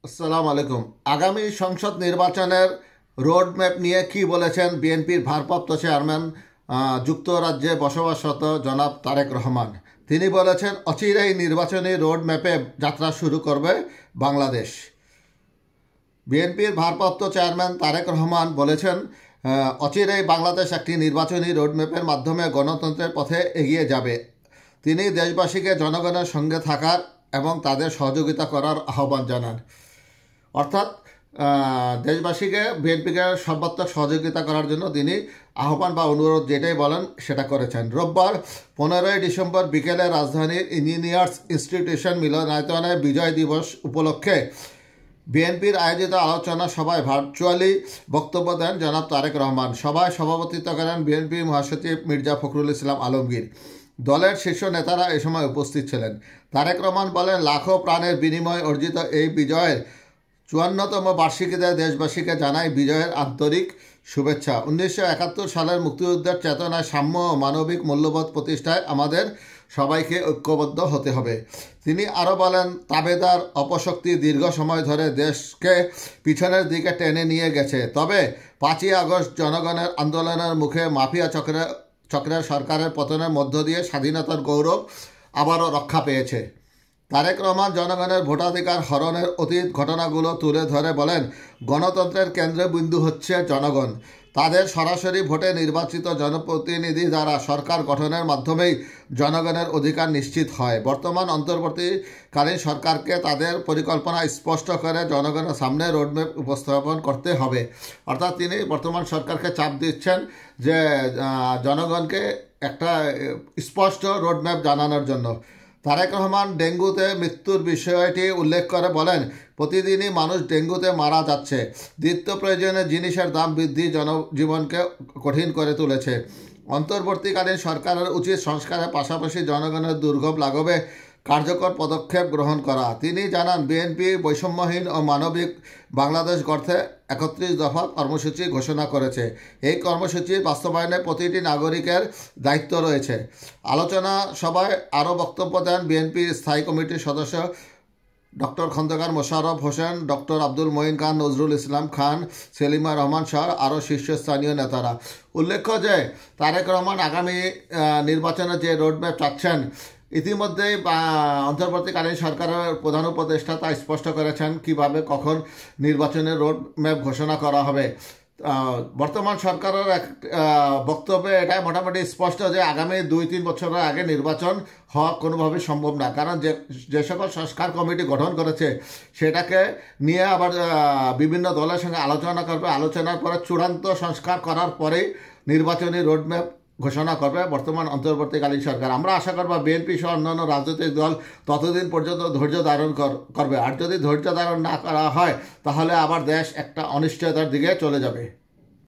আসসালামু আলাইকুম। আগামী সংসদ নির্বাচনের রোডম্যাপ নিয়ে কি বলেছেন বিএনপির ভারপ্রাপ্ত চেয়ারম্যান যুক্তরাজ্যে বসবাসরত জনাব তারেক রহমান। তিনি বলেছেন অচিরেই নির্বাচনী রোডম্যাপে যাত্রা শুরু করবে বাংলাদেশ। বিএনপির ভারপ্রাপ্ত চেয়ারম্যান তারেক রহমান বলেছেন অচিরেই বাংলাদেশ একটি নির্বাচনী রোডম্যাপের মাধ্যমে গণতন্ত্রের পথে এগিয়ে যাবে। তিনি দেশবাসীকে জনগণের সঙ্গে থাকার এবং তাদের সহযোগিতা করার আহ্বান জানান। অর্থাৎ দেশবাসীকে বিএনপিকে সর্বাত্মক সহযোগিতা করার জন্য তিনি আহ্বান বা অনুরোধ যেটাই বলেন সেটা করেছেন। রোববার 15ই ডিসেম্বর বিকেলে রাজধানীর ইঞ্জিনিয়ার্স ইনস্টিটিউশন মিলনায়তনে বিজয় দিবস উপলক্ষে বিএনপির আয়োজিত আলোচনা সভায় ভার্চুয়ালি বক্তব্য দেন জনাব তারেক রহমান। সভায় সভাপতিত্ব করেন বিএনপি মহাসচিব মির্জা ফখরুল ইসলাম আলমগীর। দলের শীর্ষ নেতারা এ সময় উপস্থিত ছিলেন। তারেক রহমান বলেন, লাখো প্রাণের বিনিময়ে অর্জিত এই বিজয়ের 54তম বার্ষিকীতে দেশবাসীকে জানাই বিজয়ের আন্তরিক শুভেচ্ছা। 1971 সালের মুক্তিযুদ্ধের চেতনায় সাম্য ও মানবিক মূল্যবোধ প্রতিষ্ঠায় আমাদের সবাইকে ঐক্যবদ্ধ হতে হবে। তিনি আরও বলেন, তাবেদার অপশক্তি দীর্ঘ সময় ধরে দেশকে পিছনের দিকে টেনে নিয়ে গেছে। তবে 5ই আগস্ট জনগণের আন্দোলনের মুখে মাফিয়া চক্রের সরকারের পতনের মধ্য দিয়ে স্বাধীনতার গৌরব আবারও রক্ষা পেয়েছে। তারেক রহমান জনগণের ভোটাধিকার হরণের অতীত ঘটনাগুলো তুলে ধরে বলেন, গণতন্ত্রের কেন্দ্রবিন্দু হচ্ছে জনগণ। তাদের সরাসরি ভোটে নির্বাচিত জনপ্রতিনিধি দ্বারা সরকার গঠনের মাধ্যমেই জনগণের অধিকার নিশ্চিত হয়। বর্তমান অন্তর্বর্তীকালীন সরকারকে তাদের পরিকল্পনা স্পষ্ট করে জনগণের সামনে রোডম্যাপ উপস্থাপন করতে হবে। অর্থাৎ তিনি বর্তমান সরকারকে চাপ দিচ্ছেন যে জনগণকে একটা স্পষ্ট রোডম্যাপ জানানোর জন্য। তারেক রহমান ডেঙ্গুতে মৃত্যুর বিষয়টি উল্লেখ করে বলেন, প্রতিদিনই মানুষ ডেঙ্গুতে মারা যাচ্ছে। নিত্য প্রয়োজনীয় জিনিসের দাম বৃদ্ধি জনজীবনকে কঠিন করে তুলেছে। অন্তর্বর্তীকালীন সরকারের উচিত সংস্কারের পাশাপাশি জনগণের দুর্ভোগ লাঘবে কার্যকর পদক্ষেপ গ্রহণ করা। তিনি জানান, বিএনপি বৈষম্যহীন ও মানবিক বাংলাদেশ গড়তে 31 দফা কর্মসূচি ঘোষণা করেছে। এই কর্মসূচির বাস্তবায়নে প্রতিটি নাগরিকের দায়িত্ব রয়েছে। আলোচনা সভায় আরও বক্তব্য দেন বিএনপির স্থায়ী কমিটির সদস্য ডক্টর খন্দকার মোশাররফ হোসেন, ডক্টর আব্দুল মঈন খান, নজরুল ইসলাম খান, সেলিমা রহমান সহ আরও শীর্ষস্থানীয় নেতারা। উল্লেখ্য যে তারেক রহমান আগামী নির্বাচনে যে রোডম্যাপ চাচ্ছেন, ইতিমধ্যেই অন্তর্বর্তীকালীন সরকারের প্রধান উপদেষ্টা তা স্পষ্ট করেছেন কিভাবে কখন নির্বাচনের রোডম্যাপ ঘোষণা করা হবে। বর্তমান সরকারের এক বক্তব্যে এটাই মোটামুটি স্পষ্ট যে আগামী 2-3 বছরের আগে নির্বাচন হওয়া কোনোভাবেই সম্ভব না। কারণ যে সকল সংস্কার কমিটি গঠন করেছে সেটাকে নিয়ে আবার বিভিন্ন দলের সঙ্গে আলোচনা করবে। আলোচনার পরে চূড়ান্ত সংস্কার করার পরেই নির্বাচনী রোডম্যাপ ঘোষণা করবে বর্তমান অন্তর্বর্তীকালীন সরকার। আমরা আশা করব বিএনপি সহ অন্যান্য রাজনৈতিক দল ততদিন পর্যন্ত ধৈর্য ধারণ করবে। আর যদি ধৈর্য ধারণ না করা হয় তাহলে আবার দেশ একটা অনিশ্চয়তার দিকে চলে যাবে।